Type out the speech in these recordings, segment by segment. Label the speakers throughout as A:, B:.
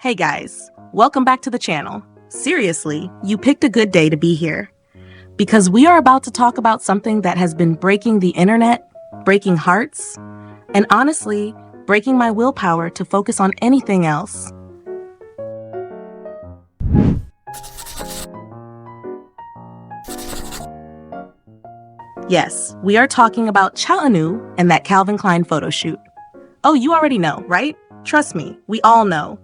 A: Hey guys, welcome back to the channel. Seriously, you picked a good day to be here. Because we are about to talk about something that has been breaking the internet, breaking hearts, and honestly, breaking my willpower to focus on anything else. Yes, we are talking about Eunwoo and that Calvin Klein photo shoot. Oh, you already know, right? Trust me, we all know.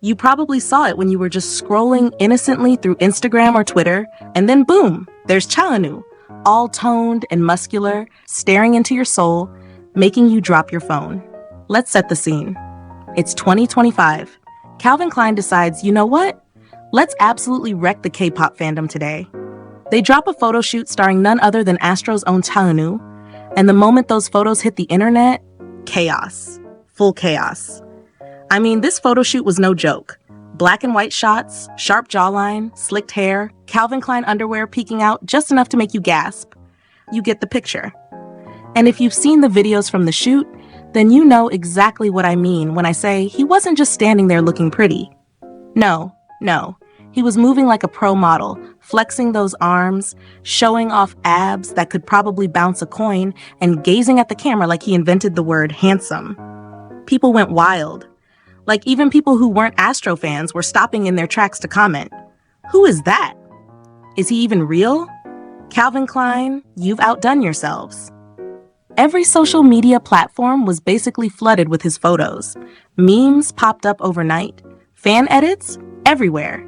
A: You probably saw it when you were just scrolling innocently through Instagram or Twitter, and then boom, there's Eunwoo, all toned and muscular, staring into your soul, making you drop your phone. Let's set the scene. It's 2025. Calvin Klein decides, you know what? Let's absolutely wreck the K-pop fandom today. They drop a photo shoot starring none other than Astro's own Eunwoo, and the moment those photos hit the internet, chaos. Full chaos. I mean, this photo shoot was no joke. Black and white shots, sharp jawline, slicked hair, Calvin Klein underwear peeking out just enough to make you gasp. You get the picture. And if you've seen the videos from the shoot, then you know exactly what I mean when I say he wasn't just standing there looking pretty. No. He was moving like a pro model, flexing those arms, showing off abs that could probably bounce a coin, and gazing at the camera like he invented the word handsome. People went wild. Like even people who weren't Astro fans were stopping in their tracks to comment. Who is that? Is he even real? Calvin Klein, you've outdone yourselves. Every social media platform was basically flooded with his photos. Memes popped up overnight. Fan edits? Everywhere.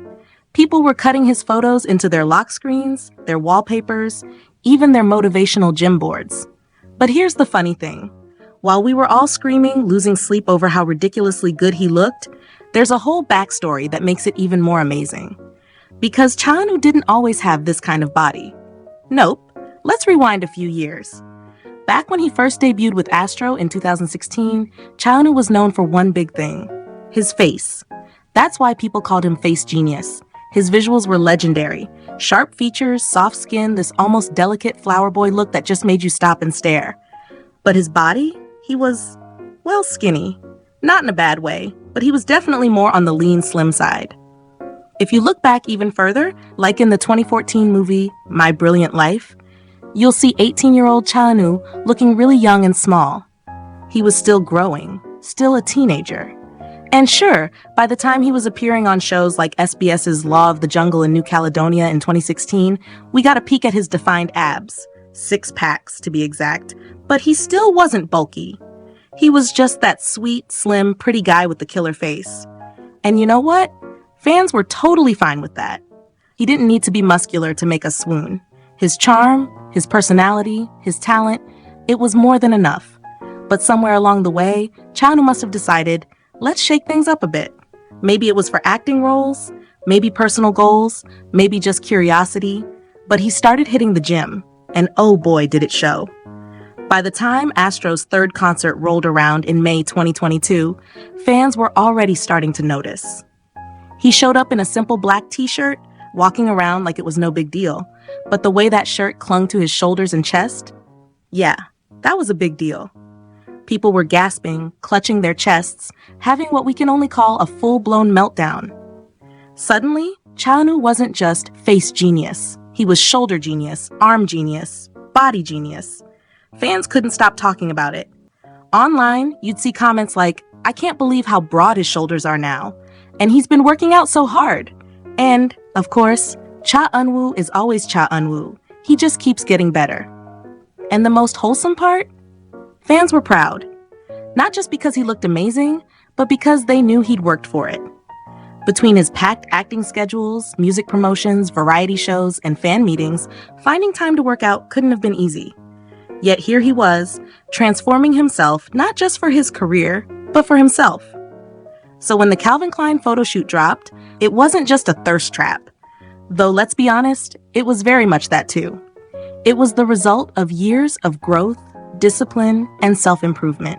A: People were cutting his photos into their lock screens, their wallpapers, even their motivational gym boards. But here's the funny thing. While we were all screaming, losing sleep over how ridiculously good he looked, there's a whole backstory that makes it even more amazing. Because Eunwoo didn't always have this kind of body. Nope. Let's rewind a few years. Back when he first debuted with Astro in 2016, Eunwoo was known for one big thing: his face. That's why people called him Face Genius. His visuals were legendary. Sharp features, soft skin, this almost delicate flower boy look that just made you stop and stare. But his body? He was, well, skinny. Not in a bad way, but he was definitely more on the lean, slim side. If you look back even further, like in the 2014 movie My Brilliant Life, you'll see 18-year-old Eunwoo looking really young and small. He was still growing, still a teenager. And sure, by the time he was appearing on shows like SBS's Law of the Jungle in New Caledonia in 2016, we got a peek at his defined abs. 6 packs, to be exact. But he still wasn't bulky. He was just that sweet, slim, pretty guy with the killer face. And you know what? Fans were totally fine with that. He didn't need to be muscular to make us swoon. His charm, his personality, his talent, it was more than enough. But somewhere along the way, Eunwoo must have decided, let's shake things up a bit. Maybe it was for acting roles, maybe personal goals, maybe just curiosity. But he started hitting the gym. And oh boy, did it show. By the time Astro's third concert rolled around in May 2022, fans were already starting to notice. He showed up in a simple black t-shirt, walking around like it was no big deal. But the way that shirt clung to his shoulders and chest, yeah, that was a big deal. People were gasping, clutching their chests, having what we can only call a full-blown meltdown. Suddenly, Eunwoo wasn't just face genius. He was shoulder genius, arm genius, body genius. Fans couldn't stop talking about it. Online, you'd see comments like, I can't believe how broad his shoulders are now. And he's been working out so hard. And, of course, Eunwoo is always Eunwoo. He just keeps getting better. And the most wholesome part? Fans were proud. Not just because he looked amazing, but because they knew he'd worked for it. Between his packed acting schedules, music promotions, variety shows, and fan meetings, finding time to work out couldn't have been easy. Yet here he was, transforming himself not just for his career, but for himself. So when the Calvin Klein photo shoot dropped, it wasn't just a thirst trap. Though let's be honest, it was very much that too. It was the result of years of growth, discipline, and self-improvement.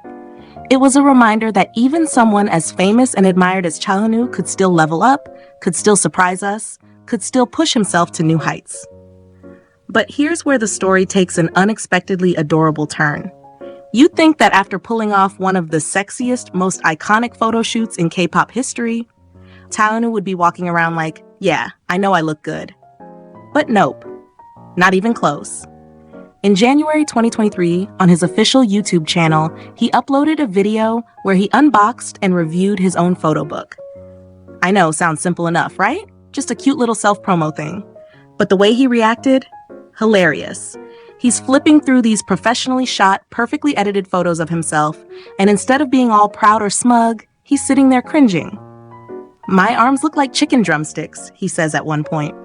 A: It was a reminder that even someone as famous and admired as Eunwoo could still level up, could still surprise us, could still push himself to new heights. But here's where the story takes an unexpectedly adorable turn. You'd think that after pulling off one of the sexiest, most iconic photo shoots in K-pop history, Taeunwoo would be walking around like, yeah, I know I look good. But nope, not even close. In January 2023, on his official YouTube channel, he uploaded a video where he unboxed and reviewed his own photo book. I know, sounds simple enough, right? Just a cute little self-promo thing. But the way he reacted? Hilarious. He's flipping through these professionally shot, perfectly edited photos of himself, and instead of being all proud or smug, he's sitting there cringing. My arms look like chicken drumsticks, he says at one point.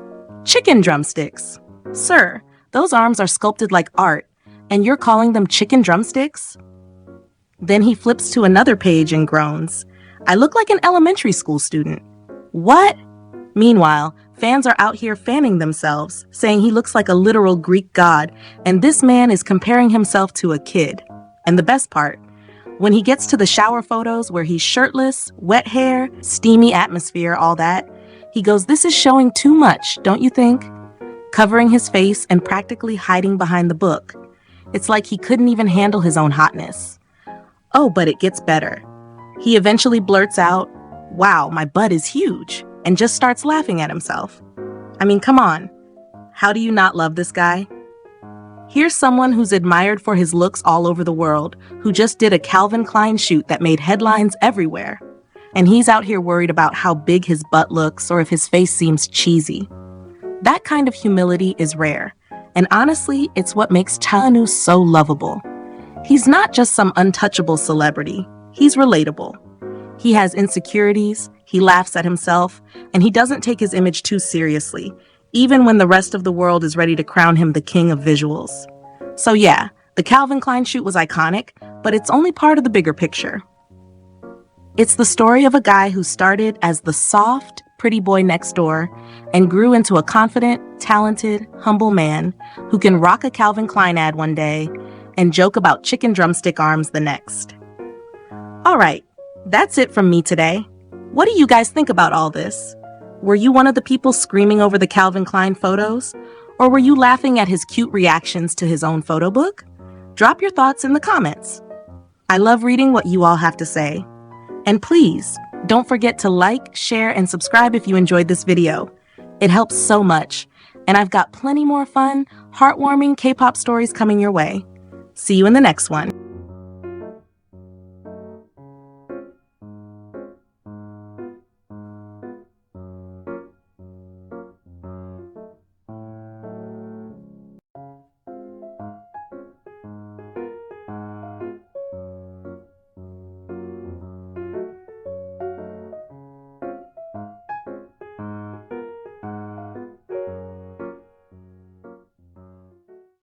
A: Chicken drumsticks? Sir, those arms are sculpted like art, and you're calling them chicken drumsticks? Then he flips to another page and groans. I look like an elementary school student. What? Meanwhile, fans are out here fanning themselves, saying he looks like a literal Greek god, and this man is comparing himself to a kid. And the best part, when he gets to the shower photos where he's shirtless, wet hair, steamy atmosphere, all that, he goes, this is showing too much, don't you think? Covering his face and practically hiding behind the book. It's like he couldn't even handle his own hotness. Oh, but it gets better. He eventually blurts out, wow, my butt is huge, and just starts laughing at himself. I mean, come on. How do you not love this guy? Here's someone who's admired for his looks all over the world, who just did a Calvin Klein shoot that made headlines everywhere. And he's out here worried about how big his butt looks or if his face seems cheesy. That kind of humility is rare, and honestly, it's what makes Taeunwoo so lovable. He's not just some untouchable celebrity, he's relatable. He has insecurities, he laughs at himself, and he doesn't take his image too seriously, even when the rest of the world is ready to crown him the king of visuals. So yeah, the Calvin Klein shoot was iconic, but it's only part of the bigger picture. It's the story of a guy who started as the soft, pretty boy next door and grew into a confident, talented, humble man who can rock a Calvin Klein ad one day and joke about chicken drumstick arms the next. All right, that's it from me today. What do you guys think about all this? Were you one of the people screaming over the Calvin Klein photos? Or were you laughing at his cute reactions to his own photo book? Drop your thoughts in the comments. I love reading what you all have to say. And please, don't forget to like, share, and subscribe if you enjoyed this video. It helps so much. And I've got plenty more fun, heartwarming K-pop stories coming your way. See you in the next one.